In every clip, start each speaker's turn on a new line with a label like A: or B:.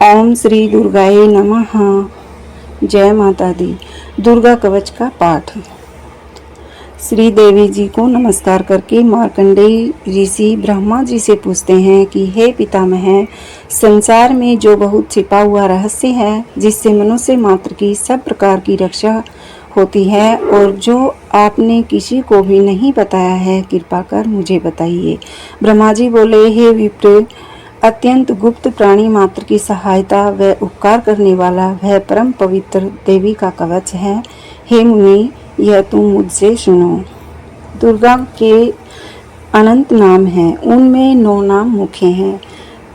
A: ओम श्री दुर्गाए नमः। जय माता दी। दुर्गा कवच का पाठ। श्री देवी जी को नमस्कार करके मार्कंडेय ऋषि ब्रह्मा जी से पूछते हैं कि हे पितामह, संसार में जो बहुत छिपा हुआ रहस्य है जिससे मनुष्य मात्र की सब प्रकार की रक्षा होती है और जो आपने किसी को भी नहीं बताया है, कृपा कर मुझे बताइए। ब्रह्मा जी बोले, हे विप्र, अत्यंत गुप्त प्राणी मात्र की सहायता व उपकार करने वाला वह परम पवित्र देवी का कवच है। हे मुनि, यह तुम मुझसे सुनो। दुर्गा के अनंत नाम हैं, उनमें 9 नाम मुख्य हैं।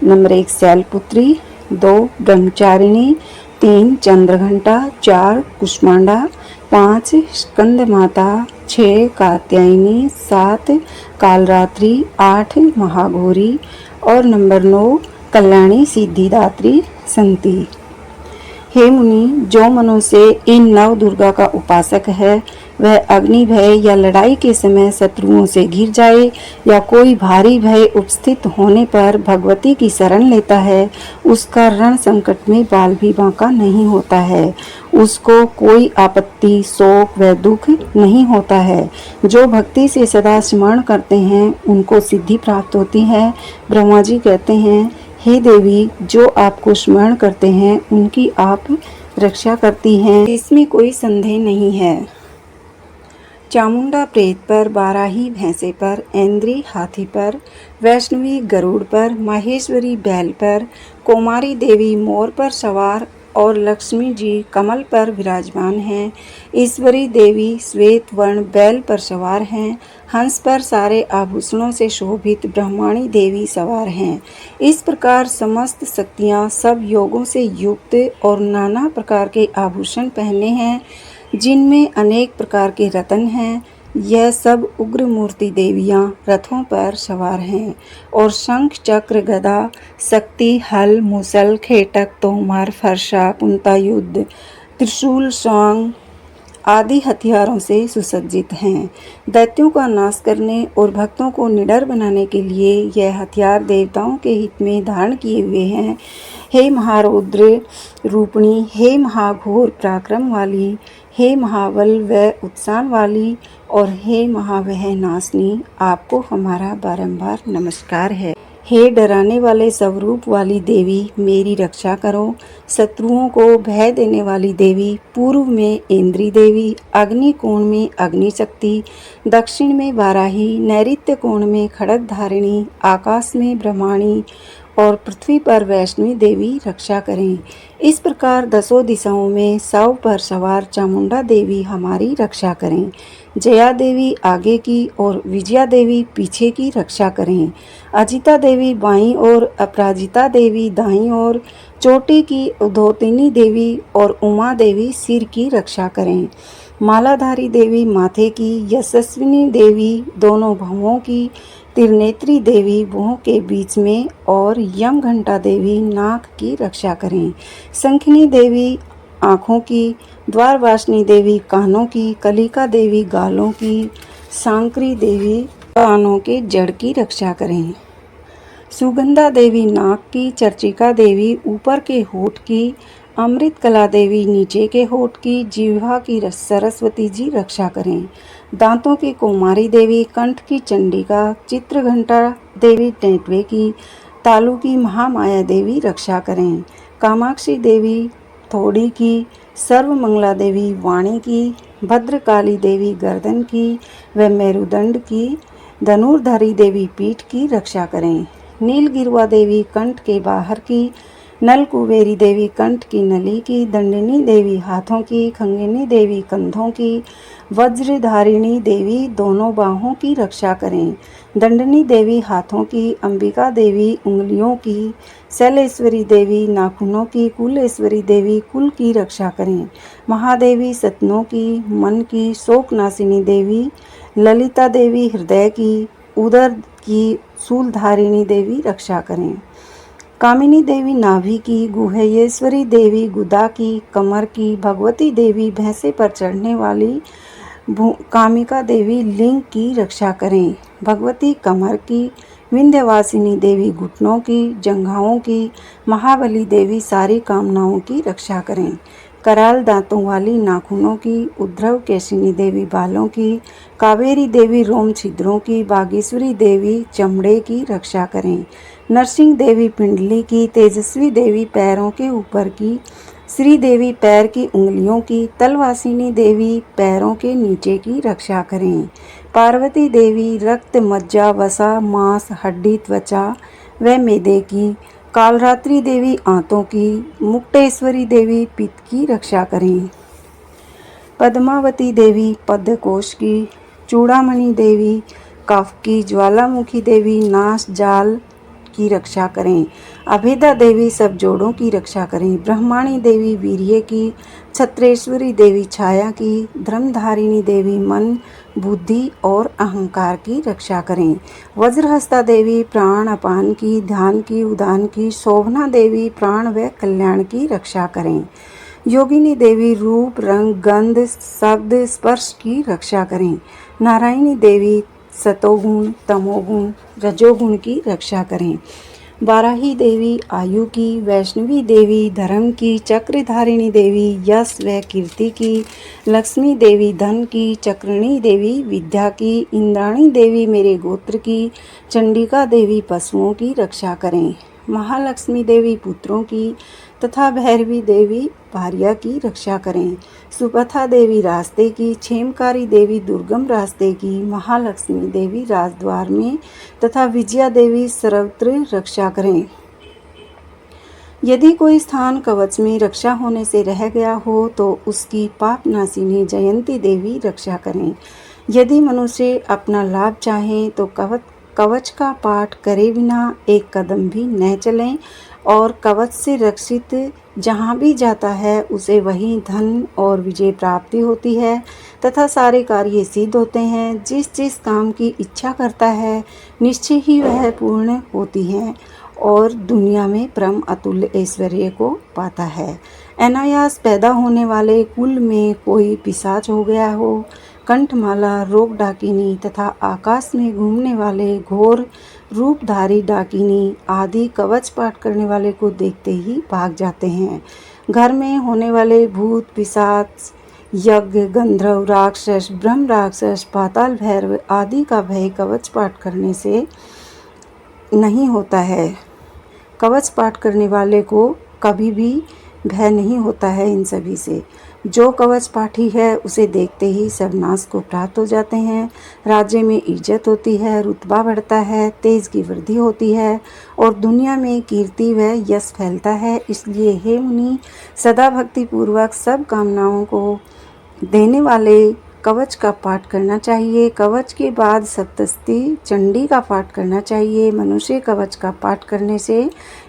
A: नंबर 1 शैलपुत्री, 2 ब्रह्मचारिणी, 3 चंद्रघंटा, 4 कुष्मांडा, 5 स्कंद माता, 6 कात्यायनी, 7 कालरात्रि, 8 महाघोरी और नंबर 9 कल्याणी सिद्धिदात्री संति। हे मुनि, जो मनुष्य इन 9 दुर्गा का उपासक है वह अग्नि भय या लड़ाई के समय शत्रुओं से घिर जाए या कोई भारी भय उपस्थित होने पर भगवती की शरण लेता है, उसका रण संकट में बाल भी बांका नहीं होता है, उसको कोई आपत्ति, शोक व दुख नहीं होता है। जो भक्ति से सदा स्मरण करते हैं उनको सिद्धि प्राप्त होती है। ब्रह्मा जी कहते हैं, हे देवी, जो आपको स्मरण करते हैं उनकी आप रक्षा करती हैं, इसमें कोई संदेह नहीं है। चामुंडा प्रेत पर, बाराही भैंसे पर, ऐन्द्री हाथी पर, वैष्णवी गरुड़ पर, माहेश्वरी बैल पर, कुमारी देवी मोर पर सवार और लक्ष्मी जी कमल पर विराजमान हैं। ईश्वरी देवी श्वेत वर्ण बैल पर सवार हैं। हंस पर सारे आभूषणों से शोभित ब्रह्माणी देवी सवार हैं। इस प्रकार समस्त शक्तियाँ सब योगों से युक्त और नाना प्रकार के आभूषण पहने हैं, जिनमें अनेक प्रकार के रत्न हैं। यह सब उग्र मूर्ति देवियां रथों पर सवार हैं और शंख चक्र गदा शक्ति हल मूसल खेटक तोमर फरसा कुंता युद्ध त्रिशूल स्वांग आदि हथियारों से सुसज्जित हैं। दैत्यों का नाश करने और भक्तों को निडर बनाने के लिए यह हथियार देवताओं के हित में धारण किए हुए हैं। हे महारौद्र रूपिणी, हे महाघोर पराक्रम वाली, हे महाबल व उत्सान वाली और हे महाभय नाशनी, आपको हमारा बारंबार नमस्कार है। हे डराने वाले स्वरूप वाली देवी, मेरी रक्षा करो। शत्रुओं को भय देने वाली देवी, पूर्व में इंद्री देवी, अग्नि कोण में अग्नि शक्ति, दक्षिण में वाराही, नैऋत्य कोण में खड़ग धारिणी, आकाश में ब्रह्माणी और पृथ्वी पर वैष्णवी देवी रक्षा करें। इस प्रकार 10 दिशाओं में 100 पर सवार चामुंडा देवी हमारी रक्षा करें। जया देवी आगे की और विजया देवी पीछे की रक्षा करें। अजिता देवी बाईं और अपराजिता देवी दाईं और, चोटी की उद्धोतिनी देवी और उमा देवी सिर की रक्षा करें। मालाधारी देवी माथे की, यशस्विनी देवी दोनों भुवों की, त्रिनेत्री देवी भुवों के बीच में और यम घंटा देवी नाक की रक्षा करें। शंखिनी देवी आँखों की, द्वारवासिनी देवी कानों की, कलिका देवी गालों की, सांकरी देवी कानों के जड़ की रक्षा करें। सुगंधा देवी नाक की, चर्चिका देवी ऊपर के होठ की, अमृत कला देवी नीचे के होठ की, जिह्वा की सरस्वती जी रक्षा करें। दांतों की कुमारी देवी, कंठ की चंडिका, चित्रघंटा देवी टेंटवे की, तालु की महामाया देवी रक्षा करें। कामाक्षी देवी थोड़ी की, सर्वमंगला देवी वाणी की, भद्रकाली देवी गर्दन की व मेरुदंड की, धनुर्धारी देवी पीठ की रक्षा करें। नीलगिरवा देवी कंठ के बाहर की, नलकुबेरी देवी कंठ की नली की, दंडिनी देवी हाथों की, खंगिनी देवी कंधों की, वज्रधारिणी देवी दोनों बाहों की रक्षा करें। दंडनी देवी हाथों की, अंबिका देवी उंगलियों की, शैलेश्वरी देवी नाखूनों की, कुलेश्वरी देवी कुल की रक्षा करें। महादेवी सतनों की, मन की, शोकनाशिनी देवी ललिता देवी हृदय की, उदर की, शूलधारिणी देवी रक्षा करें। कामिनी देवी नाभि की, गुहेश्वरी देवी गुदा की, कमर की, भगवती देवी भैंसे पर चढ़ने वाली, कामिका देवी लिंग की रक्षा करें। भगवती कमर की, विंध्यवासिनी देवी घुटनों की, जंघाओं की, महाबली देवी सारी कामनाओं की रक्षा करें। कराल दांतों वाली नाखूनों की, उद्धव केशिनी देवी बालों की, कावेरी देवी रोम छिद्रों की, बागेश्वरी देवी चमड़े की रक्षा करें। नरसिंह देवी पिंडली की, तेजस्वी देवी पैरों के ऊपर की, श्री देवी पैर की उंगलियों की, तलवासिनी देवी पैरों के नीचे की रक्षा करें। पार्वती देवी रक्त, मज्जा, वसा, मांस, हड्डी, त्वचा व मैदे की, कालरात्रि देवी आंतों की, मुक्तेश्वरी देवी पित्त की रक्षा करें। पद्मावती देवी पद्मकोश की, चूड़ामणि देवी कफ की, ज्वालामुखी देवी नाश जाल की रक्षा करें। अभेदा देवी सब जोड़ों की रक्षा करें। ब्रह्माणी देवी वीर्य की, छत्रेश्वरी देवी छाया की, धर्मधारिणी देवी मन, बुद्धि और अहंकार की रक्षा करें। वज्रहस्ता देवी प्राण अपान की, ध्यान की, उदान की, शोभना देवी प्राण व कल्याण की रक्षा करें। योगिनी देवी रूप, रंग, गंध, शब्द, स्पर्श की रक्षा करें। नारायणी देवी सतोगुण, तमोगुण, रजोगुण की रक्षा करें। बाराही देवी आयु की, वैष्णवी देवी धर्म की, चक्रधारिणी देवी यश व कीर्ति की, लक्ष्मी देवी धन की, चक्रणी देवी विद्या की, इंद्राणी देवी मेरे गोत्र की, चंडिका देवी पशुओं की रक्षा करें। महालक्ष्मी देवी पुत्रों की तथा भैरवी देवी भार्या की रक्षा करें। सुपथा देवी रास्ते की, क्षेमकारी देवी दुर्गम रास्ते की, महालक्ष्मी देवी राजद्वार में तथा विजया देवी सर्वत्र रक्षा करें। यदि कोई स्थान कवच में रक्षा होने से रह गया हो तो उसकी पापनाशिनी जयंती देवी रक्षा करें। यदि मनुष्य अपना लाभ चाहे तो कवच का पाठ करे बिना एक कदम भी न चलें और कवच से रक्षित जहाँ भी जाता है उसे वहीं धन और विजय प्राप्ति होती है तथा सारे कार्य सिद्ध होते हैं। जिस जिस काम की इच्छा करता है निश्चय ही वह पूर्ण होती है और दुनिया में परम अतुल्य ऐश्वर्य को पाता है। अनायास पैदा होने वाले कुल में कोई पिशाच हो गया हो, कंठमाला, रोग डाकिनी तथा आकाश में घूमने वाले घोर रूपधारी डाकिनी आदि कवच पाठ करने वाले को देखते ही भाग जाते हैं। घर में होने वाले भूत, पिशाच, यज्ञ, गंधर्व, राक्षस, ब्रह्म राक्षस, पाताल भैरव आदि का भय कवच पाठ करने से नहीं होता है। कवच पाठ करने वाले को कभी भी भय नहीं होता है इन सभी से। जो कवच पाठी है उसे देखते ही सब नाश को प्राप्त हो जाते हैं। राज्य में इज्जत होती है, रुतबा बढ़ता है, तेज की वृद्धि होती है और दुनिया में कीर्ति व यश फैलता है। इसलिए हे मुनि, सदा भक्ति पूर्वक सब कामनाओं को देने वाले कवच का पाठ करना चाहिए। कवच के बाद सप्तशती चंडी का पाठ करना चाहिए। मनुष्य कवच का पाठ करने से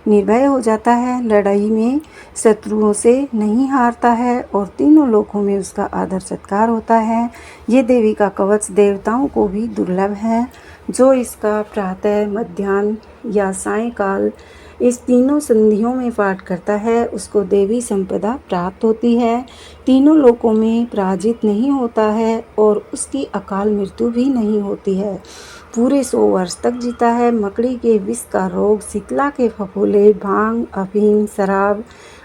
A: निर्भय हो जाता है, लड़ाई में शत्रुओं से नहीं हारता है और तीनों लोकों में उसका आदर सत्कार होता है। ये देवी का कवच देवताओं को भी दुर्लभ है। जो इसका प्रातः, मध्याह्न या सायंकाल इस तीनों संधियों में पाठ करता है उसको देवी संपदा प्राप्त होती है, तीनों लोकों में पराजित नहीं होता है और उसकी अकाल मृत्यु भी नहीं होती है। पूरे 100 वर्ष तक जीता है। मकड़ी के विष का रोग, शीतला के फफोले, भांग, अफीम, शराब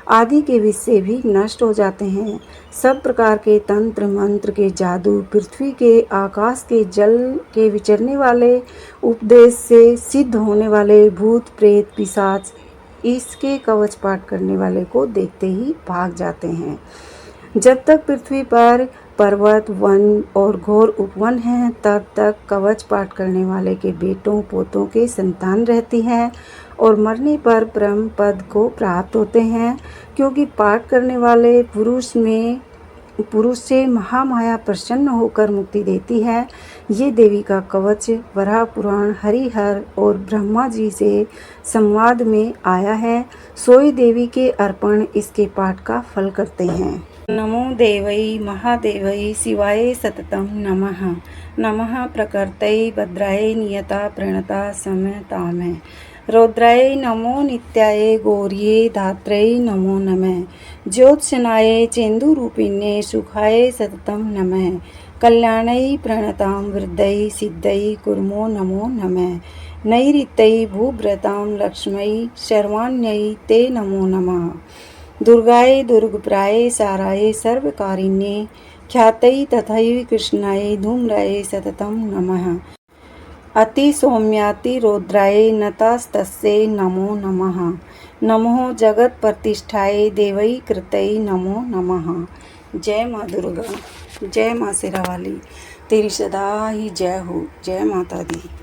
A: आदि के विष से भी नष्ट हो जाते हैं। सब प्रकार के तंत्र मंत्र के जादू, पृथ्वी के, आकाश के, जल के विचरने वाले उपदेश से सिद्ध होने वाले भूत, प्रेत, पिशाच इसके कवच पाठ करने वाले को देखते ही भाग जाते हैं। जब तक पृथ्वी पर पर्वत, वन और घोर उपवन हैं तब तक कवच पाठ करने वाले के बेटों पोतों के संतान रहती है और मरने पर परम पद को प्राप्त होते हैं, क्योंकि पाठ करने वाले पुरुष से महामाया प्रसन्न होकर मुक्ति देती है। ये देवी का कवच वराह पुराण, हरिहर और ब्रह्मा जी से संवाद में आया है। सोई देवी के अर्पण इसके पाठ का फल करते हैं। नमो देवै महादेवै शिवाय सततं नमः। नमः प्रकृतये भद्राय नियता प्रणता समतामे। रौद्राय नमो नित्याय गौर्ये धात्र्यै नमो नमः। ज्योत्सनाय चेन्दूरूपिण्ये सुखाय सततं नमः। कल्याणै प्रणतां वृद्धै सिद्धै कुर्मो नमो नमः। नैऋत्यै भूभृतां लक्ष्म्यै शर्वाण्यै ते नमो नमः। दुर्गायै दुर्गप्रायै सारायै सर्वकारिण्यै ख्यातै तथैव कृष्णायै धूम्रायै सततं नमः। अतिसौम्यातिरौद्रायै नतास्तस्यै नमो नमः। नमो जगत्प्रतिष्ठायै देवैकृतै नमो नमः। जय माँ दुर्गा, जय माँ शेरावाली, तेरी सदा ही जय हो। जय माता दी।